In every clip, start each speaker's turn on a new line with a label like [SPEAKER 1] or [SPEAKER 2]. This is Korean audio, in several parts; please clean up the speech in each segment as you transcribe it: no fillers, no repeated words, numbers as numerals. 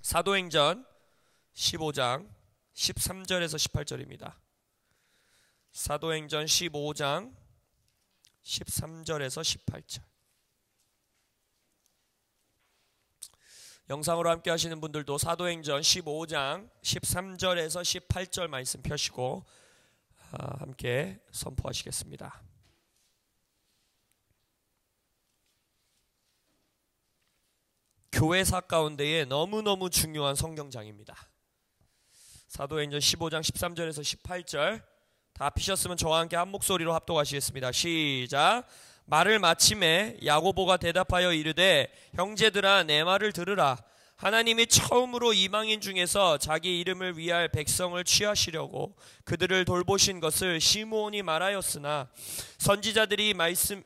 [SPEAKER 1] 사도행전 15장 13절에서 18절입니다. 사도행전 15장 13절에서 18절. 영상으로 함께 하시는 분들도 사도행전 15장 13절에서 18절 말씀 펴시고 함께 선포하시겠습니다. 교회사 가운데에 너무너무 중요한 성경장입니다. 사도행전 15장 13절에서 18절 다 피셨으면 저와 함께 한 목소리로 합독하시겠습니다. 시작. 말을 마침에 야고보가 대답하여 이르되 형제들아 내 말을 들으라. 하나님이 처음으로 이방인 중에서 자기 이름을 위할 백성을 취하시려고 그들을 돌보신 것을 시므온이 말하였으나 선지자들이 말씀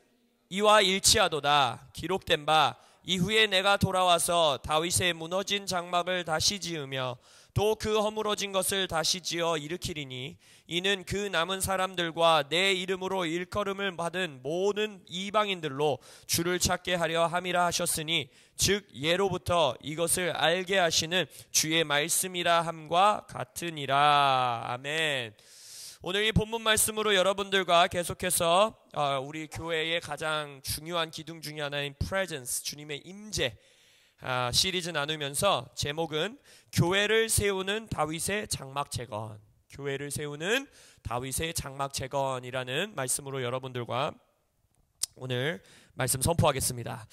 [SPEAKER 1] 이와 일치하도다. 기록된 바 이후에 내가 돌아와서 다윗의 무너진 장막을 다시 지으며 또 그 허물어진 것을 다시 지어 일으키리니 이는 그 남은 사람들과 내 이름으로 일컬음을 받은 모든 이방인들로 주를 찾게 하려 함이라 하셨으니 즉 예로부터 이것을 알게 하시는 주의 말씀이라 함과 같으니라. 아멘. 오늘 이 본문 말씀으로 여러분들과 계속해서 우리 교회의 가장 중요한 기둥 중에 하나인 프레젠스, 주님의 임재 시리즈 나누면서 제목은 교회를 세우는 다윗의 장막 재건, 교회를 세우는 다윗의 장막 재건이라는 말씀으로 여러분들과 오늘 말씀 선포하겠습니다.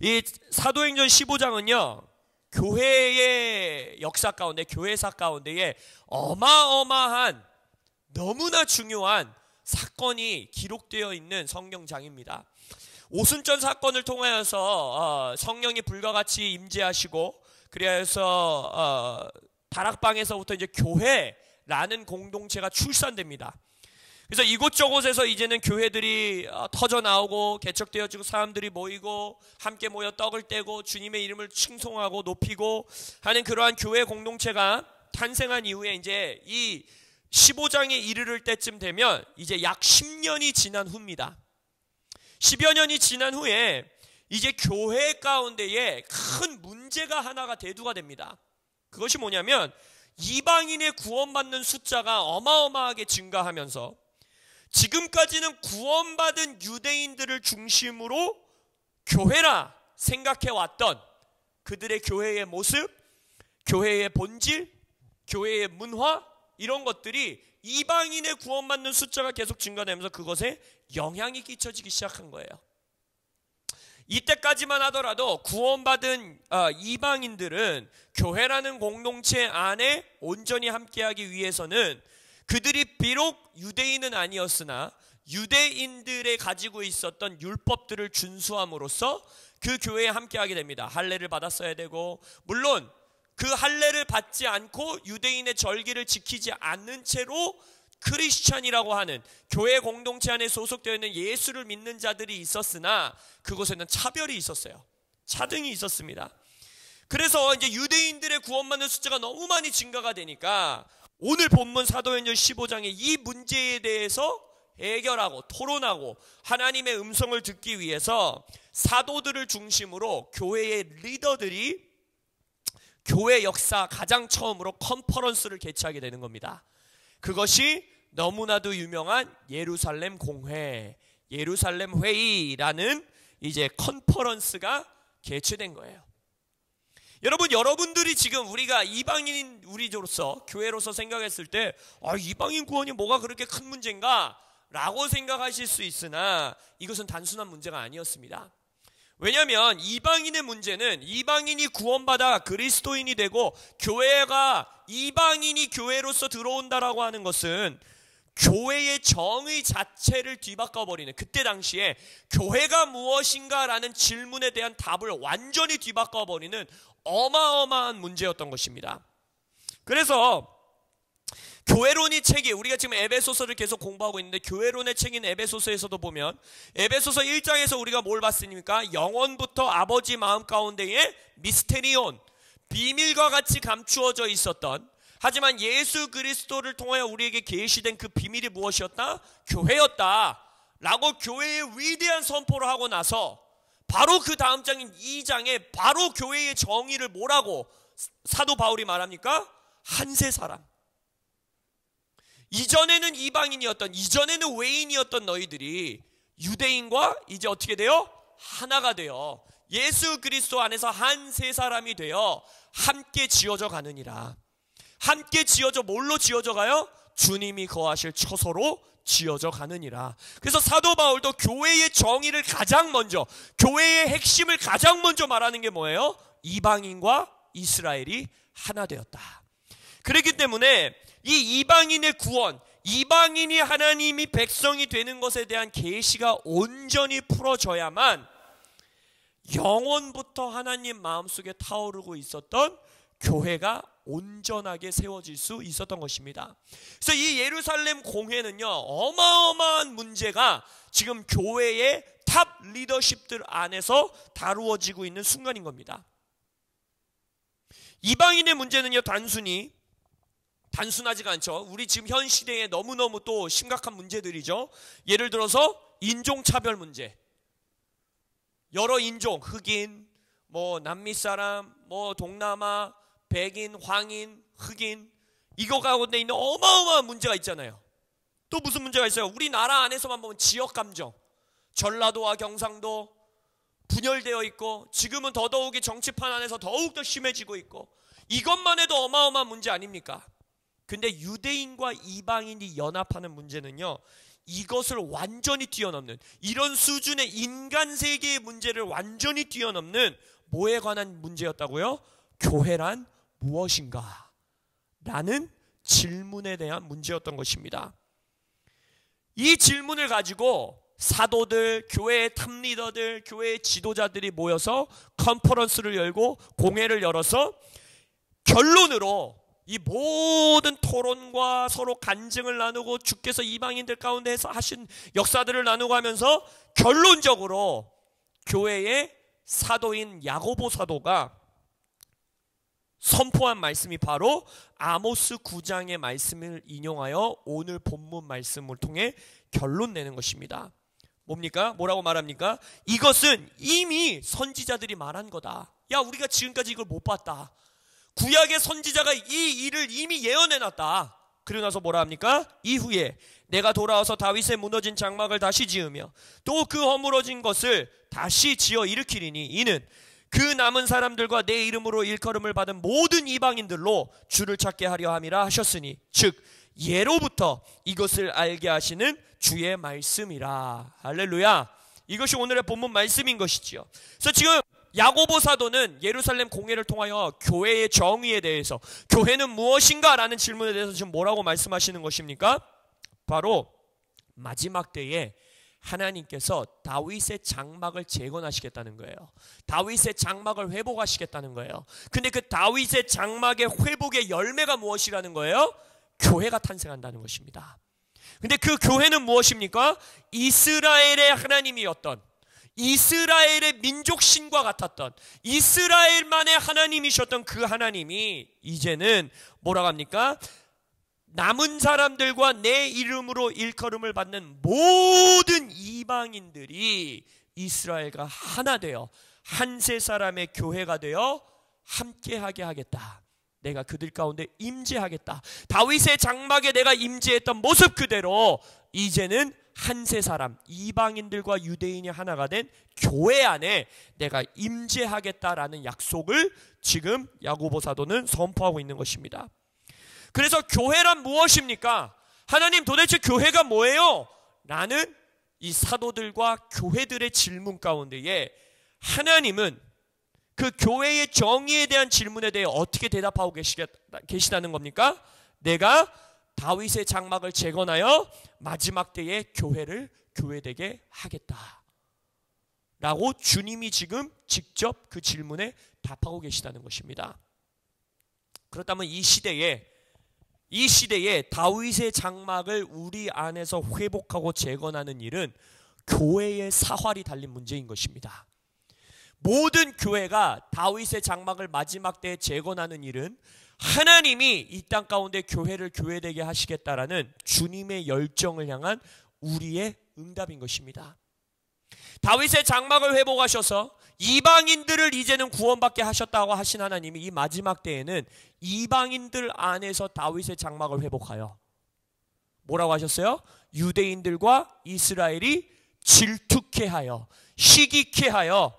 [SPEAKER 1] 이 사도행전 15장은요 교회의 역사 가운데, 교회사 가운데에 어마어마한 너무나 중요한 사건이 기록되어 있는 성경장입니다. 오순절 사건을 통하여서 성령이 불과 같이 임재하시고, 그래서 다락방에서부터 이제 교회라는 공동체가 출산됩니다. 그래서 이곳저곳에서 이제는 교회들이 터져 나오고 개척되어지고 사람들이 모이고 함께 모여 떡을 떼고 주님의 이름을 칭송하고 높이고 하는 그러한 교회 공동체가 탄생한 이후에 이제 이 15장에 이르를 때쯤 되면 이제 약 10년이 지난 후입니다. 10여 년이 지난 후에 이제 교회 가운데에 큰 문제가 하나가 대두가 됩니다. 그것이 뭐냐면 이방인의 구원받는 숫자가 어마어마하게 증가하면서 지금까지는 구원받은 유대인들을 중심으로 교회라 생각해왔던 그들의 교회의 모습, 교회의 본질, 교회의 문화, 이런 것들이 이방인의 구원받는 숫자가 계속 증가되면서 그것에 영향이 끼쳐지기 시작한 거예요. 이때까지만 하더라도 구원받은 이방인들은 교회라는 공동체 안에 온전히 함께하기 위해서는 그들이 비록 유대인은 아니었으나 유대인들의 가지고 있었던 율법들을 준수함으로써 그 교회에 함께하게 됩니다. 할례를 받았어야 되고, 물론 그 할례를 받지 않고 유대인의 절기를 지키지 않는 채로 크리스찬이라고 하는 교회 공동체 안에 소속되어 있는 예수를 믿는 자들이 있었으나 그곳에는 차별이 있었어요. 차등이 있었습니다. 그래서 이제 유대인들의 구원받는 숫자가 너무 많이 증가가 되니까 오늘 본문 사도행전 15장의 이 문제에 대해서 해결하고 토론하고 하나님의 음성을 듣기 위해서 사도들을 중심으로 교회의 리더들이 교회 역사 가장 처음으로 컨퍼런스를 개최하게 되는 겁니다. 그것이 너무나도 유명한 예루살렘 공회, 예루살렘 회의라는 이제 컨퍼런스가 개최된 거예요. 여러분들이 지금 우리가 이방인 우리로서 교회로서 생각했을 때 이방인 구원이 뭐가 그렇게 큰 문제인가? 라고 생각하실 수 있으나 이것은 단순한 문제가 아니었습니다. 왜냐하면 이방인의 문제는 이방인이 구원받아 그리스도인이 되고 교회가 이방인이 교회로서 들어온다라고 하는 것은 교회의 정의 자체를 뒤바꿔버리는, 그때 당시에 교회가 무엇인가라는 질문에 대한 답을 완전히 뒤바꿔버리는 어마어마한 문제였던 것입니다. 그래서 교회론의 책이, 우리가 지금 에베소서를 계속 공부하고 있는데 교회론의 책인 에베소서에서도 보면 에베소서 1장에서 우리가 뭘 봤습니까? 영원부터 아버지 마음 가운데에 미스테리온, 비밀과 같이 감추어져 있었던, 하지만 예수 그리스도를 통하여 우리에게 계시된 그 비밀이 무엇이었다? 교회였다 라고 교회의 위대한 선포를 하고 나서 바로 그 다음 장인 2장에 바로 교회의 정의를 뭐라고 사도 바울이 말합니까? 한세 사람. 이전에는 이방인이었던, 이전에는 외인이었던 너희들이 유대인과 이제 어떻게 돼요? 하나가 되어 예수 그리스도 안에서 한세 사람이 되어 함께 지어져 가느니라. 함께 지어져 뭘로 지어져 가요? 주님이 거하실 처소로 지어져 가느니라. 그래서 사도 바울도 교회의 정의를 가장 먼저, 교회의 핵심을 가장 먼저 말하는 게 뭐예요? 이방인과 이스라엘이 하나 되었다. 그렇기 때문에 이 이방인의 구원, 이방인이 하나님이 백성이 되는 것에 대한 계시가 온전히 풀어져야만 영원부터 하나님 마음속에 타오르고 있었던 교회가 온전하게 세워질 수 있었던 것입니다. 그래서 이 예루살렘 공회는요, 어마어마한 문제가 지금 교회의 탑 리더십들 안에서 다루어지고 있는 순간인 겁니다. 이방인의 문제는요, 단순하지가 않죠. 우리 지금 현 시대에 너무너무 또 심각한 문제들이죠. 예를 들어서 인종차별 문제. 여러 인종, 흑인, 남미 사람, 동남아, 백인, 황인, 흑인, 이거 가운데 있는 어마어마한 문제가 있잖아요. 또 무슨 문제가 있어요? 우리나라 안에서만 보면 지역감정, 전라도와 경상도 분열되어 있고, 지금은 더더욱이 정치판 안에서 더욱더 심해지고 있고, 이것만 해도 어마어마한 문제 아닙니까? 근데 유대인과 이방인이 연합하는 문제는요, 이것을 완전히 뛰어넘는, 이런 수준의 인간 세계의 문제를 완전히 뛰어넘는 뭐에 관한 문제였다고요? 교회란 무엇인가? 라는 질문에 대한 문제였던 것입니다. 이 질문을 가지고 사도들, 교회의 탑리더들, 교회의 지도자들이 모여서 컨퍼런스를 열고 공회를 열어서 결론으로 이 모든 토론과 서로 간증을 나누고 주께서 이방인들 가운데서 하신 역사들을 나누고 하면서 결론적으로 교회의 사도인 야고보 사도가 선포한 말씀이 바로 아모스 9장의 말씀을 인용하여 오늘 본문 말씀을 통해 결론 내는 것입니다. 뭡니까? 뭐라고 말합니까? 이것은 이미 선지자들이 말한 거다. 야, 우리가 지금까지 이걸 못 봤다. 구약의 선지자가 이 일을 이미 예언해놨다. 그러고 나서 뭐라 합니까? 이후에 내가 돌아와서 다윗의 무너진 장막을 다시 지으며 또 그 허물어진 것을 다시 지어 일으키리니 이는 그 남은 사람들과 내 이름으로 일컬음을 받은 모든 이방인들로 주를 찾게 하려 함이라 하셨으니 즉 예로부터 이것을 알게 하시는 주의 말씀이라. 할렐루야. 이것이 오늘의 본문 말씀인 것이지요. 그래서 지금 야고보 사도는 예루살렘 공회를 통하여 교회의 정의에 대해서, 교회는 무엇인가? 라는 질문에 대해서 지금 뭐라고 말씀하시는 것입니까? 바로 마지막 때에 하나님께서 다윗의 장막을 재건하시겠다는 거예요. 다윗의 장막을 회복하시겠다는 거예요. 근데 그 다윗의 장막의 회복의 열매가 무엇이라는 거예요? 교회가 탄생한다는 것입니다. 근데 그 교회는 무엇입니까? 이스라엘의 하나님이었던, 이스라엘의 민족신과 같았던, 이스라엘만의 하나님이셨던 그 하나님이 이제는 뭐라고 합니까? 남은 사람들과 내 이름으로 일컬음을 받는 모든 이방인들이 이스라엘과 하나 되어 한세 사람의 교회가 되어 함께하게 하겠다. 내가 그들 가운데 임재하겠다. 다윗의 장막에 내가 임재했던 모습 그대로 이제는 한세 사람, 이방인들과 유대인이 하나가 된 교회 안에 내가 임재하겠다라는 약속을 지금 야고보 사도는 선포하고 있는 것입니다. 그래서 교회란 무엇입니까? 하나님, 도대체 교회가 뭐예요? 라는 이 사도들과 교회들의 질문 가운데에 하나님은 그 교회의 정의에 대한 질문에 대해 어떻게 대답하고 계시다는 겁니까? 내가 다윗의 장막을 재건하여 마지막 때에 교회를 교회되게 하겠다 라고 주님이 지금 직접 그 질문에 답하고 계시다는 것입니다. 그렇다면 이 시대에 다윗의 장막을 우리 안에서 회복하고 재건하는 일은 교회의 사활이 달린 문제인 것입니다. 모든 교회가 다윗의 장막을 마지막 때에 재건하는 일은 하나님이 이 땅 가운데 교회를 교회되게 하시겠다라는 주님의 열정을 향한 우리의 응답인 것입니다. 다윗의 장막을 회복하셔서 이방인들을 이제는 구원받게 하셨다고 하신 하나님이 이 마지막 때에는 이방인들 안에서 다윗의 장막을 회복하여 뭐라고 하셨어요? 유대인들과 이스라엘이 질투케 하여 시기케 하여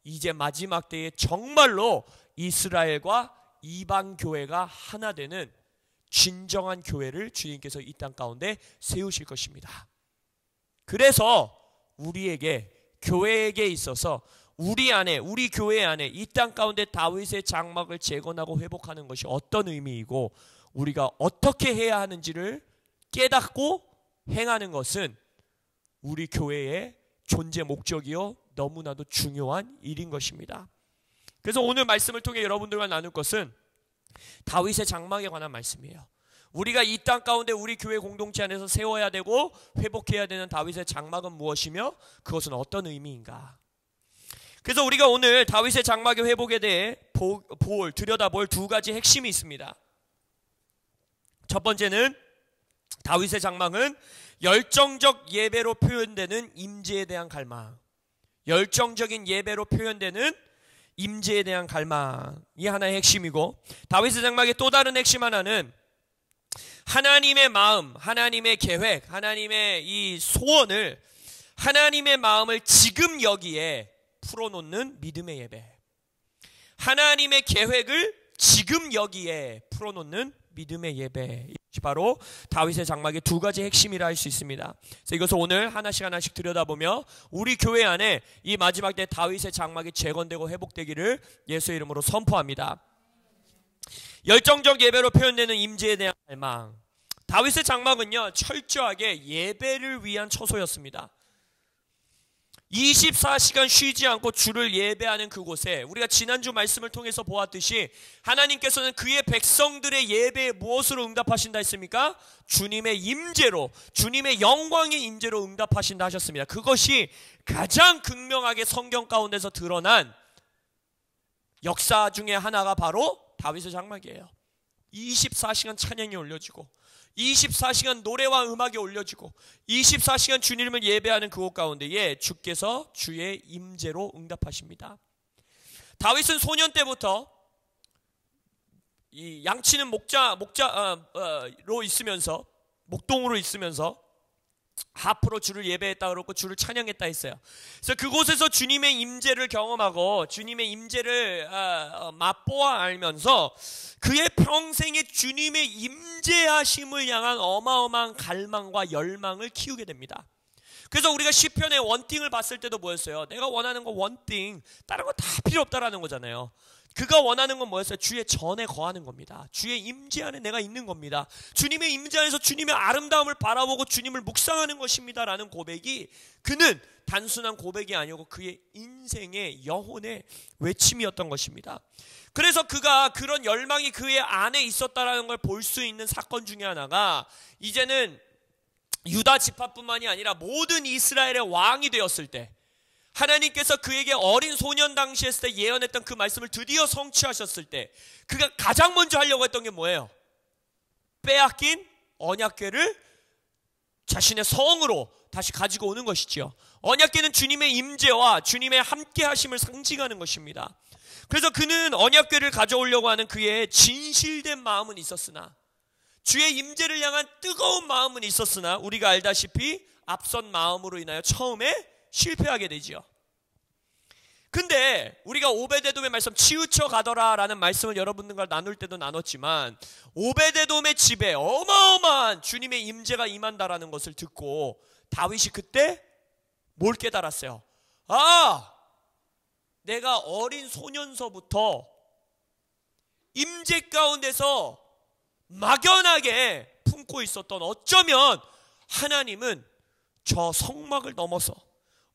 [SPEAKER 1] 이제 마지막 때에 정말로 이스라엘과 이방 교회가 하나 되는 진정한 교회를 주님께서 이 땅 가운데 세우실 것입니다. 그래서 우리에게, 교회에게 있어서 우리 안에, 우리 교회 안에 이 땅 가운데 다윗의 장막을 재건하고 회복하는 것이 어떤 의미이고 우리가 어떻게 해야 하는지를 깨닫고 행하는 것은 우리 교회의 존재 목적이요 너무나도 중요한 일인 것입니다. 그래서 오늘 말씀을 통해 여러분들과 나눌 것은 다윗의 장막에 관한 말씀이에요. 우리가 이 땅 가운데 우리 교회 공동체 안에서 세워야 되고 회복해야 되는 다윗의 장막은 무엇이며 그것은 어떤 의미인가. 그래서 우리가 오늘 다윗의 장막의 회복에 대해 들여다볼 두 가지 핵심이 있습니다. 첫 번째는 다윗의 장막은 열정적 예배로 표현되는 임재에 대한 갈망, 열정적인 예배로 표현되는 임재에 대한 갈망이 하나의 핵심이고, 다윗의 장막의 또 다른 핵심 하나는 하나님의 마음, 하나님의 계획, 하나님의 이 소원을, 하나님의 마음을 지금 여기에 풀어놓는 믿음의 예배, 하나님의 계획을 지금 여기에 풀어놓는 믿음의 예배, 이것이 바로 다윗의 장막의 두 가지 핵심이라 할 수 있습니다. 그래서 이것을 오늘 하나씩 들여다보며 우리 교회 안에 이 마지막 때 다윗의 장막이 재건되고 회복되기를 예수의 이름으로 선포합니다. 열정적 예배로 표현되는 임재에 대한 갈망. 다윗의 장막은요 철저하게 예배를 위한 처소였습니다. 24시간 쉬지 않고 주를 예배하는 그곳에, 우리가 지난주 말씀을 통해서 보았듯이 하나님께서는 그의 백성들의 예배에 무엇으로 응답하신다 했습니까? 주님의 임재로, 주님의 영광의 임재로 응답하신다 하셨습니다. 그것이 가장 극명하게 성경 가운데서 드러난 역사 중에 하나가 바로 다윗의 장막이에요. 24시간 찬양이 올려지고 24시간 노래와 음악이 올려지고 24시간 주님을 예배하는 그곳 가운데에 주께서 주의 임재로 응답하십니다. 다윗은 소년 때부터 이 양치는 목자로 있으면서, 목동으로 있으면서 하프로 주를 예배했다 그러고 주를 찬양했다 했어요. 그래서 그곳에서 주님의 임재를 경험하고 주님의 임재를 맛보아 알면서 그의 평생에 주님의 임재하심을 향한 어마어마한 갈망과 열망을 키우게 됩니다. 그래서 우리가 시편의 원띵을 봤을 때도 뭐였어요? 내가 원하는 건 원띵, 다른 거 다 필요 없다라는 거잖아요. 그가 원하는 건 뭐였어요? 주의 전에 거하는 겁니다. 주의 임재 안에 내가 있는 겁니다. 주님의 임재 안에서 주님의 아름다움을 바라보고 주님을 묵상하는 것입니다 라는 고백이, 그는 단순한 고백이 아니고 그의 인생의 영혼의 외침이었던 것입니다. 그래서 그가 그런 열망이 그의 안에 있었다라는 걸 볼 수 있는 사건 중에 하나가, 이제는 유다 지파뿐만이 아니라 모든 이스라엘의 왕이 되었을 때, 하나님께서 그에게 어린 소년 당시 했을 때 예언했던 그 말씀을 드디어 성취하셨을 때 그가 가장 먼저 하려고 했던 게 뭐예요? 빼앗긴 언약궤를 자신의 성으로 다시 가지고 오는 것이죠. 언약궤는 주님의 임재와 주님의 함께 하심을 상징하는 것입니다. 그래서 그는 언약궤를 가져오려고 하는 그의 진실된 마음은 있었으나, 주의 임재를 향한 뜨거운 마음은 있었으나, 우리가 알다시피 앞선 마음으로 인하여 처음에 실패하게 되지요. 근데 우리가 오베데돔의 말씀, 치우쳐 가더라 라는 말씀을 여러분들과 나눌 때도 나눴지만, 오베데돔의 집에 어마어마한 주님의 임재가 임한다라는 것을 듣고 다윗이 그때 뭘 깨달았어요? 아, 내가 어린 소년서부터 임재 가운데서 막연하게 품고 있었던, 어쩌면 하나님은 저 성막을 넘어서,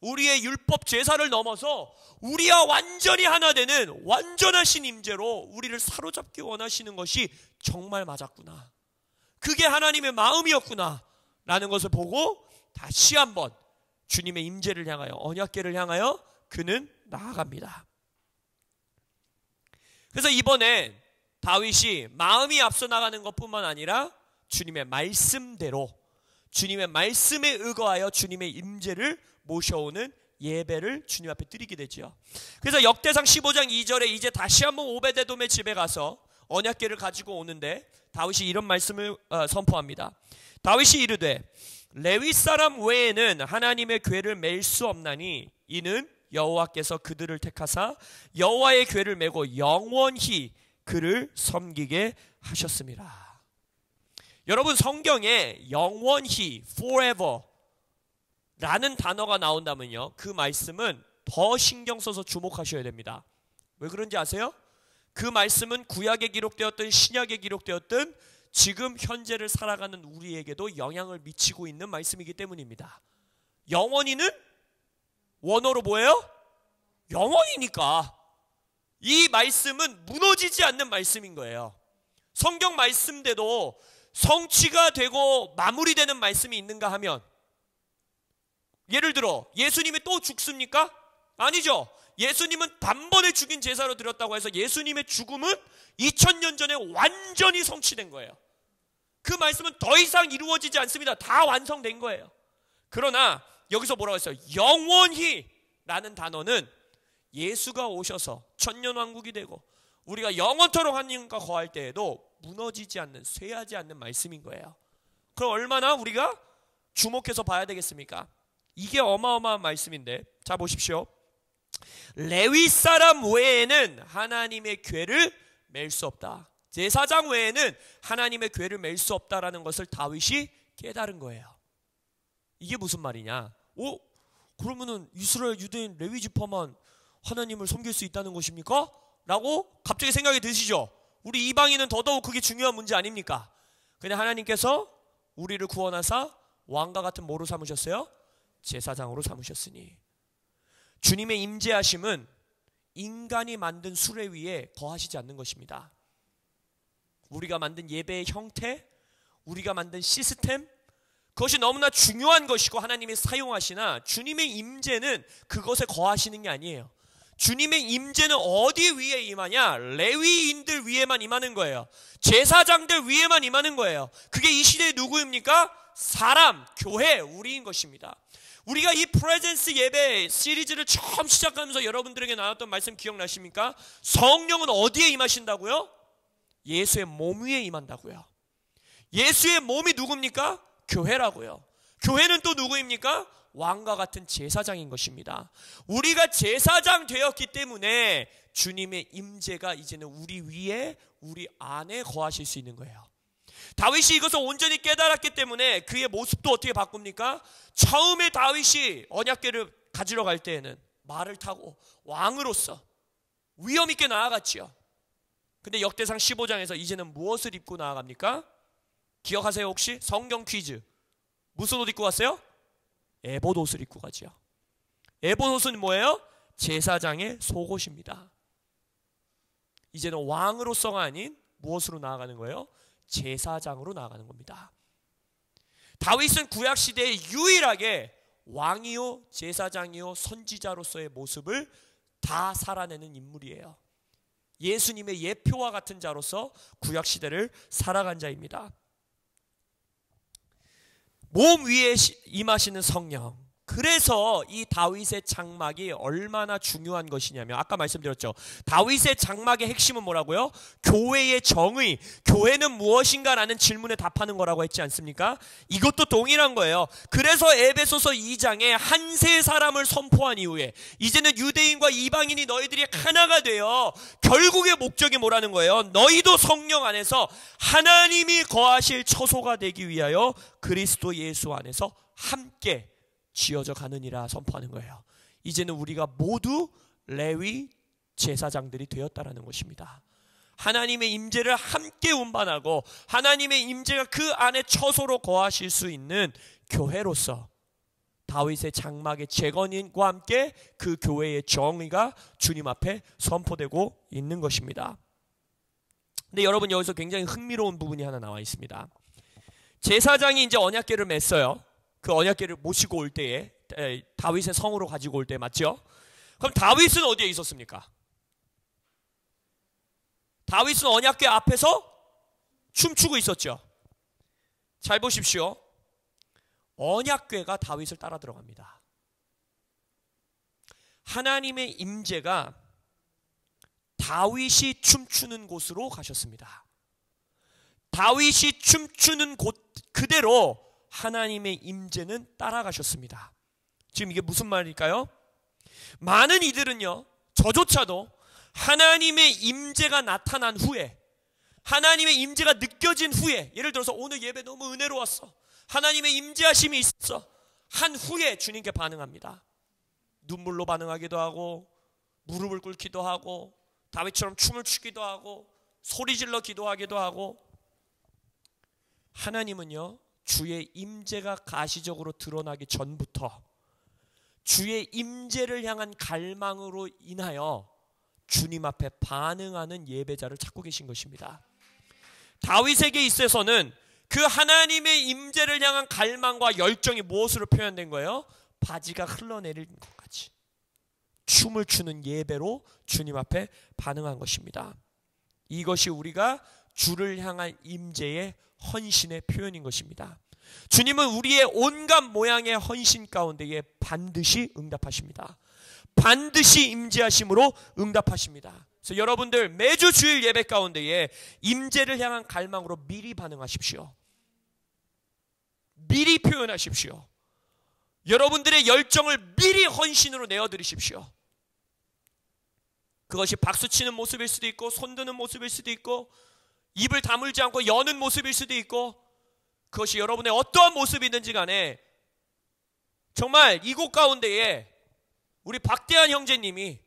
[SPEAKER 1] 우리의 율법 제사를 넘어서 우리와 완전히 하나 되는 완전하신 임재로 우리를 사로잡기 원하시는 것이 정말 맞았구나, 그게 하나님의 마음이었구나 라는 것을 보고 다시 한번 주님의 임재를 향하여, 언약궤를 향하여 그는 나아갑니다. 그래서 이번에 다윗이 마음이 앞서 나가는 것뿐만 아니라 주님의 말씀대로, 주님의 말씀에 의거하여 주님의 임재를 모셔오는 예배를 주님 앞에 드리게 되죠. 그래서 역대상 15장 2절에 이제 다시 한번 오베데돔의 집에 가서 언약궤를 가지고 오는데 다윗이 이런 말씀을 선포합니다. 다윗이 이르되 레위 사람 외에는 하나님의 궤를 맬 수 없나니 이는 여호와께서 그들을 택하사 여호와의 궤를 메고 영원히 그를 섬기게 하셨습니다. 여러분, 성경에 영원히 forever 라는 단어가 나온다면요, 그 말씀은 더 신경 써서 주목하셔야 됩니다. 왜 그런지 아세요? 그 말씀은 구약에 기록되었든 신약에 기록되었든 지금 현재를 살아가는 우리에게도 영향을 미치고 있는 말씀이기 때문입니다. 영원히는 원어로 뭐예요? 영원이니까 이 말씀은 무너지지 않는 말씀인 거예요. 성경 말씀대로 성취가 되고 마무리되는 말씀이 있는가 하면, 예를 들어 예수님이 또 죽습니까? 아니죠. 예수님은 단번에 죽인 제사로 드렸다고 해서 예수님의 죽음은 2000년 전에 완전히 성취된 거예요. 그 말씀은 더 이상 이루어지지 않습니다. 다 완성된 거예요. 그러나 여기서 뭐라고 했어요? 영원히 라는 단어는 예수가 오셔서 천년왕국이 되고 우리가 영원토록 하나님과 거할 때에도 무너지지 않는, 쇠하지 않는 말씀인 거예요. 그럼 얼마나 우리가 주목해서 봐야 되겠습니까? 이게 어마어마한 말씀인데, 자 보십시오. 레위 사람 외에는 하나님의 궤를 맬 수 없다. 제사장 외에는 하나님의 궤를 맬 수 없다라는 것을 다윗이 깨달은 거예요. 이게 무슨 말이냐? 그러면은 이스라엘 유대인 레위 지파만 하나님을 섬길 수 있다는 것입니까? 라고 갑자기 생각이 드시죠? 우리 이방인은 더더욱 그게 중요한 문제 아닙니까? 근데 하나님께서 우리를 구원하사 왕과 같은 뭐로 삼으셨어요? 제사장으로 삼으셨으니, 주님의 임재하심은 인간이 만든 수레 위에 거하시지 않는 것입니다. 우리가 만든 예배의 형태, 우리가 만든 시스템, 그것이 너무나 중요한 것이고 하나님이 사용하시나 주님의 임재는 그것에 거하시는 게 아니에요. 주님의 임재는 어디 위에 임하냐? 레위인들 위에만 임하는 거예요. 제사장들 위에만 임하는 거예요. 그게 이 시대의 누구입니까? 사람, 교회, 우리인 것입니다. 우리가 이 프레젠스 예배 시리즈를 처음 시작하면서 여러분들에게 나눴던 말씀 기억나십니까? 성령은 어디에 임하신다고요? 예수의 몸 위에 임한다고요. 예수의 몸이 누굽니까? 교회라고요. 교회는 또 누구입니까? 왕과 같은 제사장인 것입니다. 우리가 제사장 되었기 때문에 주님의 임재가 이제는 우리 위에, 우리 안에 거하실 수 있는 거예요. 다윗이 이것을 온전히 깨달았기 때문에 그의 모습도 어떻게 바꿉니까? 처음에 다윗이 언약궤를 가지러 갈 때에는 말을 타고 왕으로서 위엄 있게 나아갔지요. 근데 역대상 15장에서 이제는 무엇을 입고 나아갑니까? 기억하세요 혹시? 성경 퀴즈. 무슨 옷 입고 갔어요? 에봇 옷을 입고 가죠. 에봇 옷은 뭐예요? 제사장의 속옷입니다. 이제는 왕으로서가 아닌 무엇으로 나아가는 거예요? 제사장으로 나아가는 겁니다. 다윗은 구약시대에 유일하게 왕이요 제사장이요 선지자로서의 모습을 다 살아내는 인물이에요. 예수님의 예표와 같은 자로서 구약시대를 살아간 자입니다. 몸 위에 임하시는 성령. 그래서 이 다윗의 장막이 얼마나 중요한 것이냐면, 아까 말씀드렸죠. 다윗의 장막의 핵심은 뭐라고요? 교회의 정의, 교회는 무엇인가 라는 질문에 답하는 거라고 했지 않습니까? 이것도 동일한 거예요. 그래서 에베소서 2장에 한 세 사람을 선포한 이후에 이제는 유대인과 이방인이 너희들이 하나가 되어, 결국의 목적이 뭐라는 거예요? 너희도 성령 안에서 하나님이 거하실 처소가 되기 위하여 그리스도 예수 안에서 함께 지어져 가느니라 선포하는 거예요. 이제는 우리가 모두 레위 제사장들이 되었다라는 것입니다. 하나님의 임재를 함께 운반하고 하나님의 임재가 그 안에 처소로 거하실 수 있는 교회로서 다윗의 장막의 재건인과 함께 그 교회의 정의가 주님 앞에 선포되고 있는 것입니다. 근데 여러분, 여기서 굉장히 흥미로운 부분이 하나 나와 있습니다. 제사장이 이제 언약궤를 맸어요. 그 언약궤를 모시고 올 때에, 다윗의 성으로 가지고 올 때, 맞죠? 그럼 다윗은 어디에 있었습니까? 다윗은 언약궤 앞에서 춤추고 있었죠. 잘 보십시오. 언약궤가 다윗을 따라 들어갑니다. 하나님의 임재가 다윗이 춤추는 곳으로 가셨습니다. 다윗이 춤추는 곳 그대로 하나님의 임재는 따라가셨습니다. 지금 이게 무슨 말일까요? 많은 이들은요, 저조차도 하나님의 임재가 나타난 후에, 하나님의 임재가 느껴진 후에, 예를 들어서 오늘 예배 너무 은혜로웠어, 하나님의 임재하심이 있어 한 후에 주님께 반응합니다. 눈물로 반응하기도 하고, 무릎을 꿇기도 하고, 다윗처럼 춤을 추기도 하고, 소리질러 기도하기도 하고. 하나님은요, 주의 임재가 가시적으로 드러나기 전부터 주의 임재를 향한 갈망으로 인하여 주님 앞에 반응하는 예배자를 찾고 계신 것입니다. 다윗에게 있어서는 그 하나님의 임재를 향한 갈망과 열정이 무엇으로 표현된 거예요? 바지가 흘러내리는 것 같이 춤을 추는 예배로 주님 앞에 반응한 것입니다. 이것이 우리가 주를 향한 임재의 헌신의 표현인 것입니다. 주님은 우리의 온갖 모양의 헌신 가운데에 반드시 응답하십니다. 반드시 임재하심으로 응답하십니다. 그래서 여러분들 매주 주일 예배 가운데에 임재를 향한 갈망으로 미리 반응하십시오. 미리 표현하십시오. 여러분들의 열정을 미리 헌신으로 내어드리십시오. 그것이 박수치는 모습일 수도 있고, 손드는 모습일 수도 있고, 입을 다물지 않고 여는 모습일 수도 있고, 그것이 여러분의 어떠한 모습이든지 간에 정말 이곳 가운데에 우리 박대한 형제님이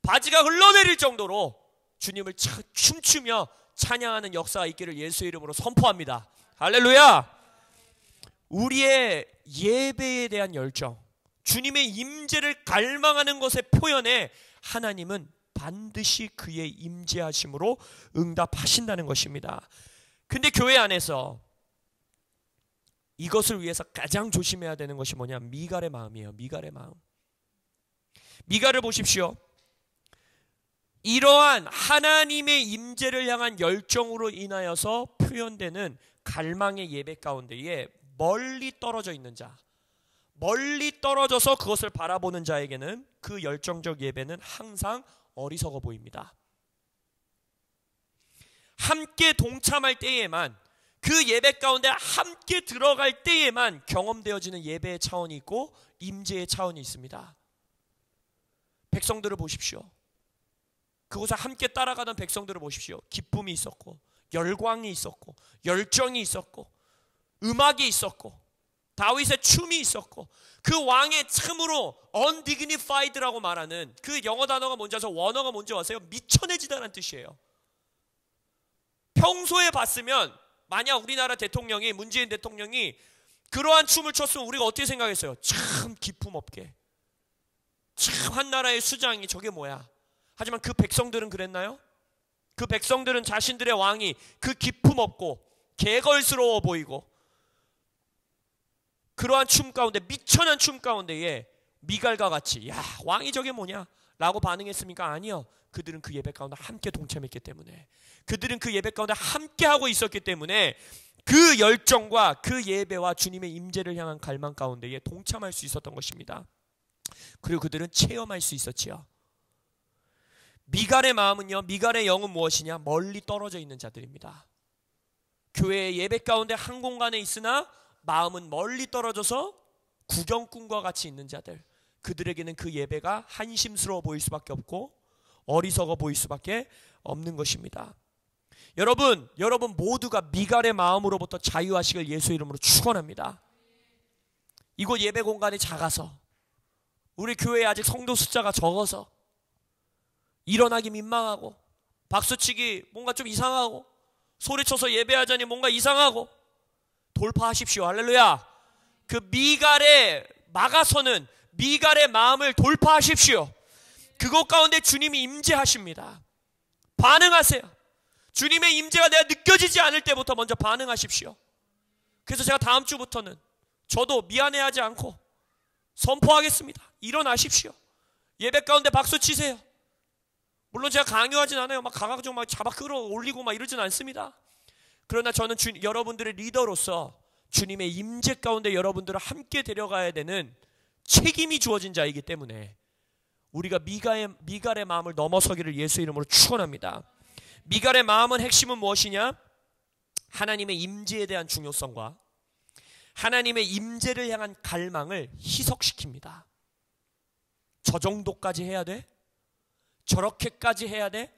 [SPEAKER 1] 바지가 흘러내릴 정도로 주님을 춤추며 찬양하는 역사가 있기를 예수의 이름으로 선포합니다. 할렐루야. 우리의 예배에 대한 열정, 주님의 임재를 갈망하는 것의 표현에 하나님은 반드시 그의 임재하심으로 응답하신다는 것입니다. 근데 교회 안에서 이것을 위해서 가장 조심해야 되는 것이 뭐냐? 미갈의 마음이에요. 미갈의 마음. 미갈을 보십시오. 이러한 하나님의 임재를 향한 열정으로 인하여서 표현되는 갈망의 예배 가운데에 멀리 떨어져 있는 자, 멀리 떨어져서 그것을 바라보는 자에게는 그 열정적 예배는 항상 어리석어 보입니다. 함께 동참할 때에만, 그 예배 가운데 함께 들어갈 때에만 경험되어지는 예배의 차원이 있고 임재의 차원이 있습니다. 백성들을 보십시오. 그곳에 함께 따라가던 백성들을 보십시오. 기쁨이 있었고, 열광이 있었고, 열정이 있었고, 음악이 있었고, 다윗의 춤이 있었고, 그 왕의 참으로 undignified라고 말하는 그 영어 단어가 뭔지 아세요? 원어가 뭔지 아세요? 미천해지다라는 뜻이에요. 평소에 봤으면, 만약 우리나라 대통령이, 문재인 대통령이 그러한 춤을 췄으면 우리가 어떻게 생각했어요? 참 기품 없게, 참 한 나라의 수장이 저게 뭐야. 하지만 그 백성들은 그랬나요? 그 백성들은 자신들의 왕이 그 기품 없고 개걸스러워 보이고 그러한 춤 가운데, 미천한 춤 가운데에 미갈과 같이 야, 왕이 저게 뭐냐 라고 반응했습니까? 아니요. 그들은 그 예배 가운데 함께 동참했기 때문에, 그들은 그 예배 가운데 함께 하고 있었기 때문에 그 열정과 그 예배와 주님의 임재를 향한 갈망 가운데에 동참할 수 있었던 것입니다. 그리고 그들은 체험할 수 있었지요. 미갈의 마음은요, 미갈의 영은 무엇이냐? 멀리 떨어져 있는 자들입니다. 교회의 예배 가운데 한 공간에 있으나 마음은 멀리 떨어져서 구경꾼과 같이 있는 자들, 그들에게는 그 예배가 한심스러워 보일 수밖에 없고 어리석어 보일 수밖에 없는 것입니다. 여러분 모두가 미갈의 마음으로부터 자유하시길 예수 이름으로 축원합니다. 이곳 예배 공간이 작아서, 우리 교회에 아직 성도 숫자가 적어서 일어나기 민망하고, 박수치기 뭔가 좀 이상하고, 소리쳐서 예배하자니 뭔가 이상하고, 돌파하십시오. 할렐루야. 그 미갈에 막아서는 미갈의 마음을 돌파하십시오. 그곳 가운데 주님이 임재하십니다. 반응하세요. 주님의 임재가 내가 느껴지지 않을 때부터 먼저 반응하십시오. 그래서 제가 다음 주부터는 저도 미안해하지 않고 선포하겠습니다. 일어나십시오. 예배 가운데 박수 치세요. 물론 제가 강요하진 않아요. 막 가가지고 막 잡아 끌어올리고 막 이러진 않습니다. 그러나 저는 여러분들의 리더로서 주님의 임재 가운데 여러분들을 함께 데려가야 되는 책임이 주어진 자이기 때문에 우리가 미갈의 마음을 넘어서기를 예수 이름으로 축원합니다. 미갈의 마음은 핵심은 무엇이냐? 하나님의 임재에 대한 중요성과 하나님의 임재를 향한 갈망을 희석시킵니다. 저 정도까지 해야 돼? 저렇게까지 해야 돼?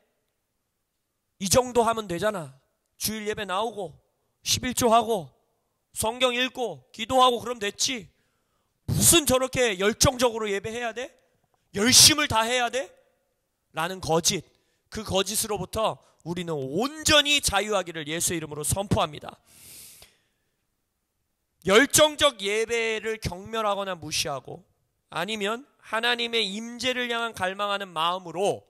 [SPEAKER 1] 이 정도 하면 되잖아. 주일 예배 나오고 11조 하고 성경 읽고 기도하고 그럼 됐지. 무슨 저렇게 열정적으로 예배해야 돼? 열심을 다 해야 돼? 라는 거짓, 그 거짓으로부터 우리는 온전히 자유하기를 예수의 이름으로 선포합니다. 열정적 예배를 경멸하거나 무시하고 아니면 하나님의 임재를 향한 갈망하는 마음으로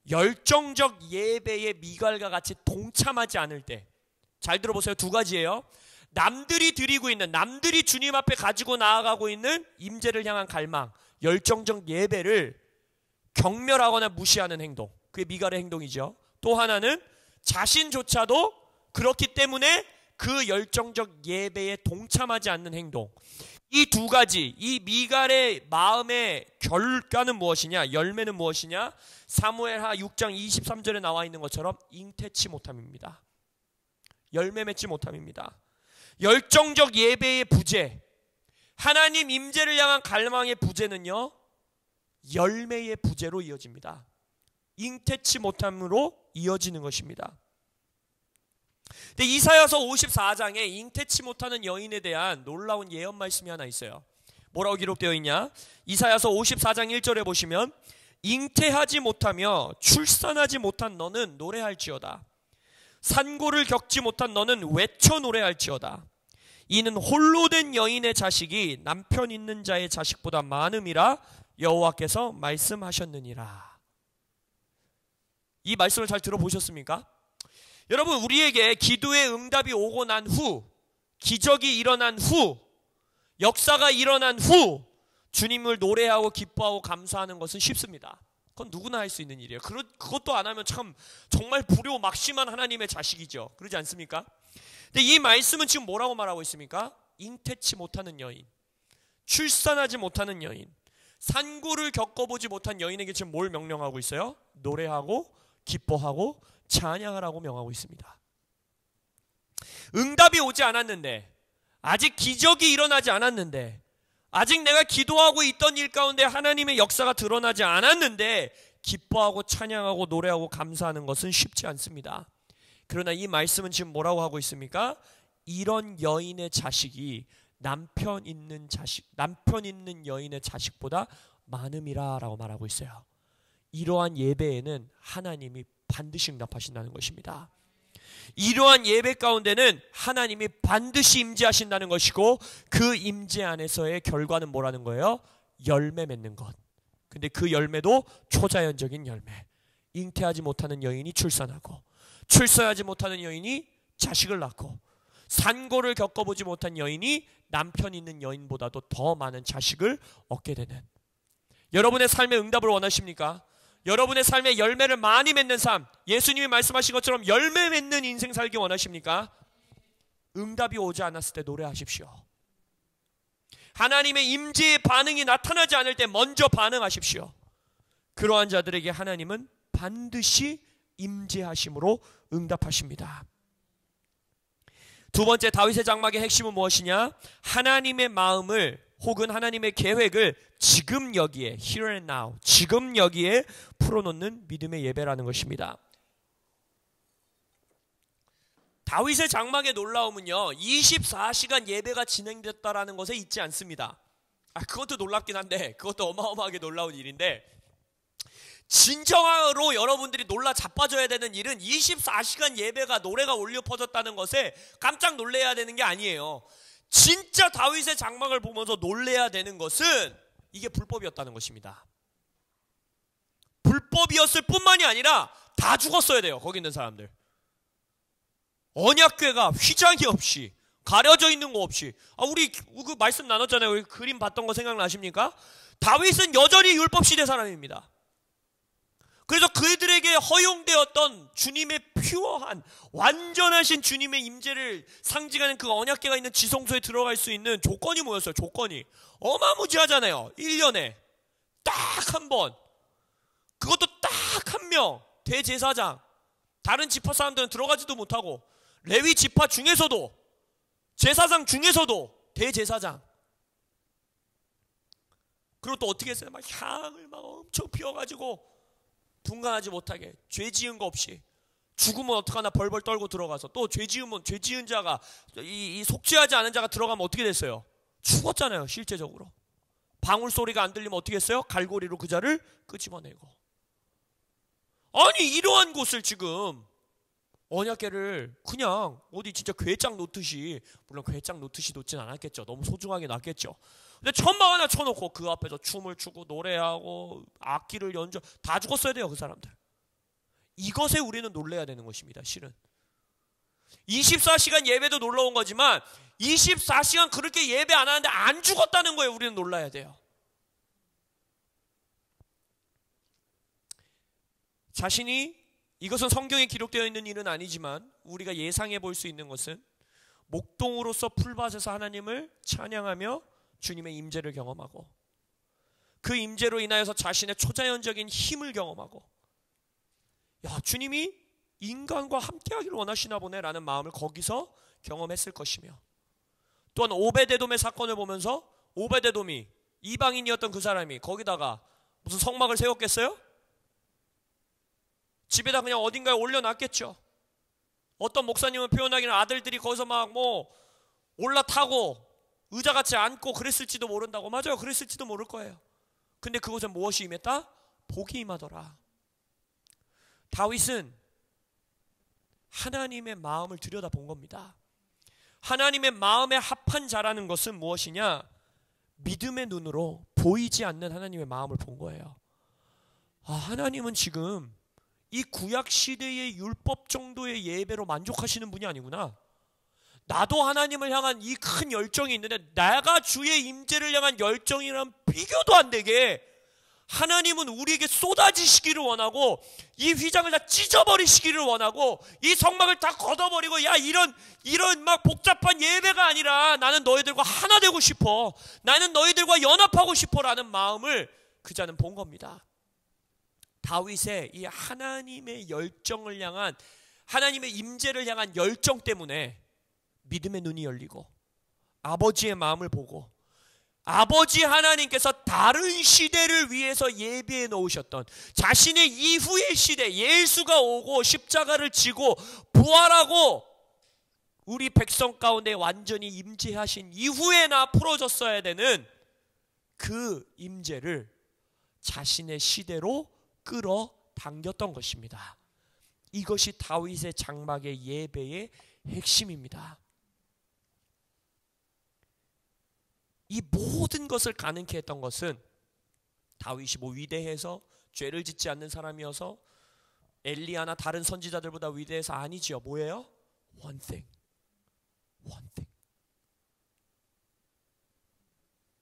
[SPEAKER 1] 열정적 예배의 미갈과 같이 동참하지 않을 때, 잘 들어보세요. 두 가지예요. 남들이 드리고 있는, 남들이 주님 앞에 가지고 나아가고 있는 임재를 향한 갈망, 열정적 예배를 경멸하거나 무시하는 행동, 그게 미갈의 행동이죠. 또 하나는 자신조차도 그렇기 때문에 그 열정적 예배에 동참하지 않는 행동. 이 두 가지, 이 미갈의 마음의 결과는 무엇이냐, 열매는 무엇이냐? 사무엘하 6장 23절에 나와 있는 것처럼 잉태치 못함입니다. 열매 맺지 못함입니다. 열정적 예배의 부재, 하나님 임재를 향한 갈망의 부재는요, 열매의 부재로 이어집니다. 잉태치 못함으로 이어지는 것입니다. 근데 이사야서 54장에 잉태치 못하는 여인에 대한 놀라운 예언 말씀이 하나 있어요. 뭐라고 기록되어 있냐? 이사야서 54장 1절에 보시면 잉태하지 못하며 출산하지 못한 너는 노래할지어다. 산고를 겪지 못한 너는 외쳐 노래할지어다. 이는 홀로 된 여인의 자식이 남편 있는 자의 자식보다 많음이라 여호와께서 말씀하셨느니라. 이 말씀을 잘 들어보셨습니까? 여러분, 우리에게 기도의 응답이 오고 난 후, 기적이 일어난 후, 역사가 일어난 후 주님을 노래하고 기뻐하고 감사하는 것은 쉽습니다. 그건 누구나 할 수 있는 일이에요. 그것도 안 하면 참 정말 불효막심한 하나님의 자식이죠. 그러지 않습니까? 근데 이 말씀은 지금 뭐라고 말하고 있습니까? 잉태치 못하는 여인, 출산하지 못하는 여인, 산고를 겪어보지 못한 여인에게 지금 뭘 명령하고 있어요? 노래하고 기뻐하고 찬양하라고 명하고 있습니다. 응답이 오지 않았는데, 아직 기적이 일어나지 않았는데, 아직 내가 기도하고 있던 일 가운데 하나님의 역사가 드러나지 않았는데 기뻐하고 찬양하고 노래하고 감사하는 것은 쉽지 않습니다. 그러나 이 말씀은 지금 뭐라고 하고 있습니까? 이런 여인의 자식이 남편 있는 여인의 자식보다 많음이라 라고 말하고 있어요. 이러한 예배에는 하나님이 반드시 응답하신다는 것입니다. 이러한 예배 가운데는 하나님이 반드시 임재하신다는 것이고, 그 임재 안에서의 결과는 뭐라는 거예요? 열매 맺는 것. 근데 그 열매도 초자연적인 열매. 잉태하지 못하는 여인이 출산하고, 출산하지 못하는 여인이 자식을 낳고, 산고를 겪어보지 못한 여인이 남편 있는 여인보다도 더 많은 자식을 얻게 되는, 여러분의 삶의 응답을 원하십니까? 여러분의 삶에 열매를 많이 맺는 삶, 예수님이 말씀하신 것처럼 열매 맺는 인생 살기 원하십니까? 응답이 오지 않았을 때 노래하십시오. 하나님의 임재의 반응이 나타나지 않을 때 먼저 반응하십시오. 그러한 자들에게 하나님은 반드시 임재하심으로 응답하십니다. 두 번째, 다윗의 장막의 핵심은 무엇이냐? 하나님의 마음을 혹은 하나님의 계획을 지금 여기에, here and now, 지금 여기에 풀어놓는 믿음의 예배라는 것입니다. 다윗의 장막의 놀라움은요, 24시간 예배가 진행됐다라는 것에 있지 않습니다. 그것도 놀랍긴 한데, 그것도 어마어마하게 놀라운 일인데, 진정으로 여러분들이 놀라 자빠져야 되는 일은 24시간 예배가, 노래가 울려 퍼졌다는 것에 깜짝 놀래야 되는 게 아니에요. 진짜 다윗의 장막을 보면서 놀래야 되는 것은 이게 불법이었다는 것입니다. 불법이었을 뿐만이 아니라 다 죽었어야 돼요. 거기 있는 사람들. 언약궤가 휘장이 없이, 가려져 있는 거 없이. 우리 그 말씀 나눴잖아요. 우리 그림 봤던 거 생각나십니까? 다윗은 여전히 율법 시대 사람입니다. 그래서 그들에게 허용되었던 주님의 퓨어한, 완전하신 주님의 임재를 상징하는 그 언약궤가 있는 지성소에 들어갈 수 있는 조건이 뭐였어요? 조건이 어마무지하잖아요. 1년에 딱 한 번 그것도 딱 한 명, 대제사장. 다른 지파 사람들은 들어가지도 못하고, 레위 지파 중에서도, 제사장 중에서도 대제사장. 그리고 또 어떻게 했어요? 막 향을 막 엄청 피워가지고 분간하지 못하게, 죄 지은 거 없이. 죽으면 어떡하나 벌벌 떨고 들어가서, 또 죄 지은 자가, 이 속죄하지 않은 자가 들어가면 어떻게 됐어요? 죽었잖아요, 실제적으로. 방울 소리가 안 들리면 어떻게 했어요? 갈고리로 그 자를 끄집어내고. 아니, 이러한 곳을 지금 언약궤를 그냥 어디 진짜 괴짝 놓듯이, 물론 괴짝 놓듯이 놓진 않았겠죠. 너무 소중하게 놨겠죠. 근데 천막 하나 쳐놓고 그 앞에서 춤을 추고 노래하고 악기를 연주, 다 죽었어야 돼요, 그 사람들. 이것에 우리는 놀라야 되는 것입니다, 실은. 24시간 예배도 놀라운 거지만 24시간 그렇게 예배 안 하는데 안 죽었다는 거에 우리는 놀라야 돼요. 자신이, 이것은 성경에 기록되어 있는 일은 아니지만 우리가 예상해 볼 수 있는 것은 목동으로서 풀밭에서 하나님을 찬양하며 주님의 임재를 경험하고, 그 임재로 인하여서 자신의 초자연적인 힘을 경험하고, 야, 주님이 인간과 함께하기를 원하시나 보네 라는 마음을 거기서 경험했을 것이며, 또한 오베데돔의 사건을 보면서 오베데돔이, 이방인이었던 그 사람이 거기다가 무슨 성막을 세웠겠어요? 집에다 그냥 어딘가에 올려놨겠죠. 어떤 목사님은 표현하기는 아들들이 거기서 막 뭐 올라타고 의자같이 앉고 그랬을지도 모른다고. 맞아요, 그랬을지도 모를 거예요. 근데 그곳에 무엇이 임했다? 복이 임하더라. 다윗은 하나님의 마음을 들여다본 겁니다. 하나님의 마음에 합한 자라는 것은 무엇이냐? 믿음의 눈으로 보이지 않는 하나님의 마음을 본 거예요. 아, 하나님은 지금 이 구약 시대의 율법 정도의 예배로 만족하시는 분이 아니구나. 나도 하나님을 향한 이 큰 열정이 있는데, 내가 주의 임재를 향한 열정이란 비교도 안 되게 하나님은 우리에게 쏟아지시기를 원하고, 이 휘장을 다 찢어버리시기를 원하고, 이 성막을 다 걷어버리고, 야, 이런 막 복잡한 예배가 아니라 나는 너희들과 하나 되고 싶어, 나는 너희들과 연합하고 싶어 라는 마음을 그 자는 본 겁니다. 다윗의 이 하나님의 열정을 향한, 하나님의 임재를 향한 열정 때문에 믿음의 눈이 열리고, 아버지의 마음을 보고, 아버지 하나님께서 다른 시대를 위해서 예비해 놓으셨던 자신의 이후의 시대, 예수가 오고 십자가를 지고 부활하고 우리 백성 가운데 완전히 임재하신 이후에나 풀어졌어야 되는 그 임재를 자신의 시대로 끌어당겼던 것입니다. 이것이 다윗의 장막의 예배의 핵심입니다. 이 모든 것을 가능케 했던 것은 다윗이 뭐 위대해서 죄를 짓지 않는 사람이어서 엘리야나 다른 선지자들보다 위대해서 아니지요. 뭐예요? One thing. One thing.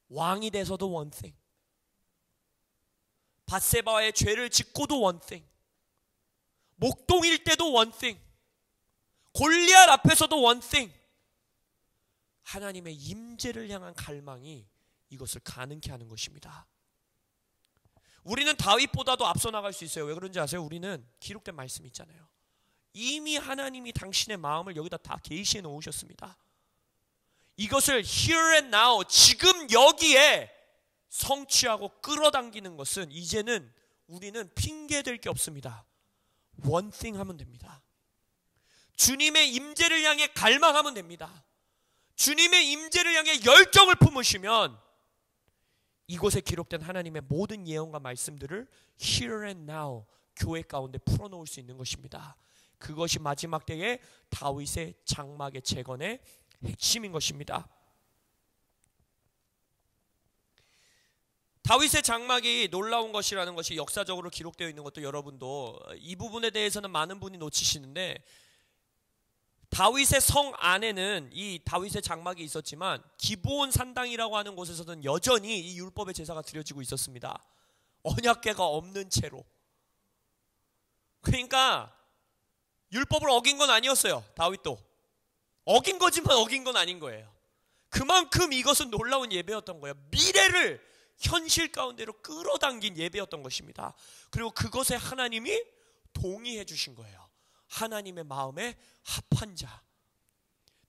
[SPEAKER 1] 왕이 돼서도 one thing. 밧세바와의 죄를 짓고도 one thing. 목동일 때도 one thing. 골리앗 앞에서도 one thing. 하나님의 임재를 향한 갈망이 이것을 가능케 하는 것입니다. 우리는 다윗보다도 앞서 나갈 수 있어요. 왜 그런지 아세요? 우리는 기록된 말씀이 있잖아요. 이미 하나님이 당신의 마음을 여기다 다 계시해 놓으셨습니다. 이것을 here and now, 지금 여기에 성취하고 끌어당기는 것은 이제는 우리는 핑계될 게 없습니다. One thing 하면 됩니다. 주님의 임재를 향해 갈망하면 됩니다. 주님의 임재를 향해 열정을 품으시면 이곳에 기록된 하나님의 모든 예언과 말씀들을 here and now 교회 가운데 풀어놓을 수 있는 것입니다. 그것이 마지막 때의 다윗의 장막의 재건의 핵심인 것입니다. 다윗의 장막이 놀라운 것이라는 것이 역사적으로 기록되어 있는 것도 여러분도 이 부분에 대해서는 많은 분이 놓치시는데, 다윗의 성 안에는 이 다윗의 장막이 있었지만 기브온 산당이라고 하는 곳에서는 여전히 이 율법의 제사가 드려지고 있었습니다. 언약궤가 없는 채로. 그러니까 율법을 어긴 건 아니었어요. 다윗도 어긴 거지만 어긴 건 아닌 거예요. 그만큼 이것은 놀라운 예배였던 거예요. 미래를 현실 가운데로 끌어당긴 예배였던 것입니다. 그리고 그것에 하나님이 동의해 주신 거예요. 하나님의 마음에 합한 자,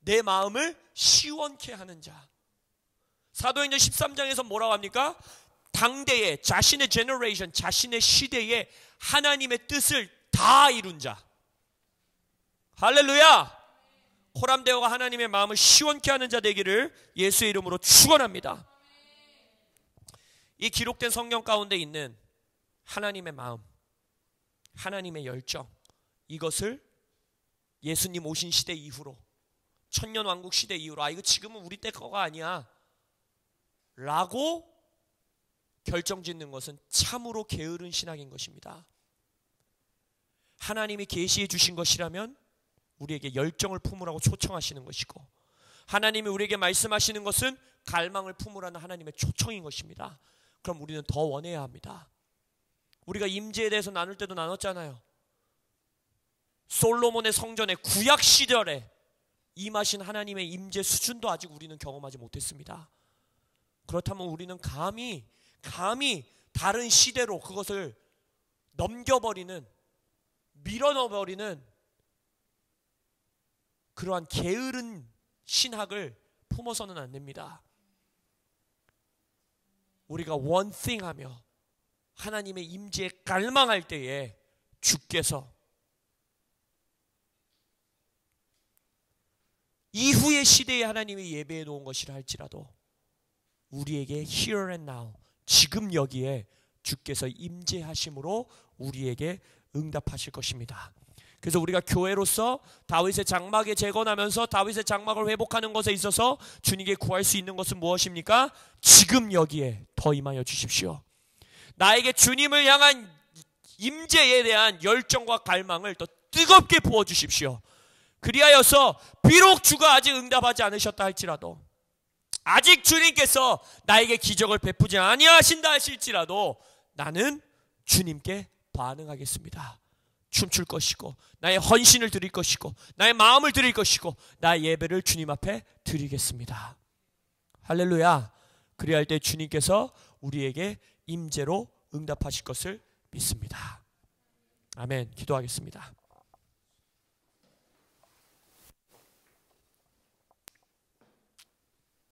[SPEAKER 1] 내 마음을 시원케 하는 자. 사도행전 13장에서 뭐라고 합니까? 당대에 자신의 제너레이션, 자신의 시대에 하나님의 뜻을 다 이룬 자. 할렐루야! 호람되어가 하나님의 마음을 시원케 하는 자 되기를 예수의 이름으로 축원합니다. 이 기록된 성경 가운데 있는 하나님의 마음, 하나님의 열정, 이것을 예수님 오신 시대 이후로, 천년왕국 시대 이후로 이거 지금은 우리 때 거가 아니야 라고 결정짓는 것은 참으로 게으른 신학인 것입니다. 하나님이 계시해 주신 것이라면 우리에게 열정을 품으라고 초청하시는 것이고, 하나님이 우리에게 말씀하시는 것은 갈망을 품으라는 하나님의 초청인 것입니다. 그럼 우리는 더 원해야 합니다. 우리가 임재에 대해서 나눌 때도 나눴잖아요. 솔로몬의 성전에 구약 시절에 임하신 하나님의 임재 수준도 아직 우리는 경험하지 못했습니다. 그렇다면 우리는 감히 다른 시대로 그것을 넘겨버리는, 밀어넣어버리는 그러한 게으른 신학을 품어서는 안 됩니다. 우리가 one thing 하며 하나님의 임재에 갈망할 때에 주께서 이후의 시대에 하나님이 예배해 놓은 것이라 할지라도 우리에게 here and now, 지금 여기에 주께서 임재하심으로 우리에게 응답하실 것입니다. 그래서 우리가 교회로서 다윗의 장막에 재건하면서 다윗의 장막을 회복하는 것에 있어서 주님께 구할 수 있는 것은 무엇입니까? 지금 여기에 더 임하여 주십시오. 나에게 주님을 향한 임재에 대한 열정과 갈망을 더 뜨겁게 부어주십시오. 그리하여서 비록 주가 아직 응답하지 않으셨다 할지라도, 아직 주님께서 나에게 기적을 베푸지 아니하신다 하실지라도 나는 주님께 반응하겠습니다. 춤출 것이고 나의 헌신을 드릴 것이고 나의 마음을 드릴 것이고 나의 예배를 주님 앞에 드리겠습니다. 할렐루야. 그리할 때 주님께서 우리에게 임재로 응답하실 것을 믿습니다. 아멘. 기도하겠습니다.